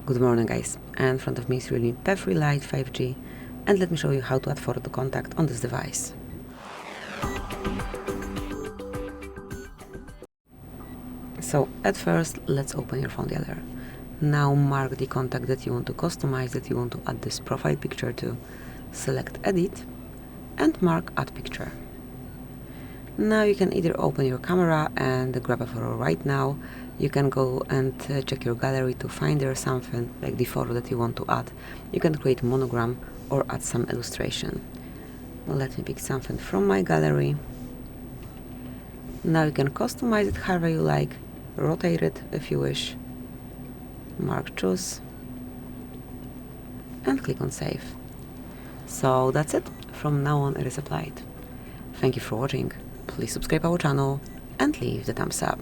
Good morning guys, and in front of me is REALME P3 Lite 5G, and let me show you how to add photo contact on this device. So at first, let's open your phone gallery. Now mark the contact that you want to customize, that you want to add this profile picture to. Select Edit and mark Add Picture. Now you can either open your camera and grab a photo right now. You can go and check your gallery to find there something like the photo that you want to add. You can create a monogram or add some illustration. Let me pick something from my gallery. Now you can customize it however you like, rotate it if you wish, mark Choose, and click on Save. So that's it, from now on it is applied. Thank you for watching, please subscribe our channel and leave the thumbs up.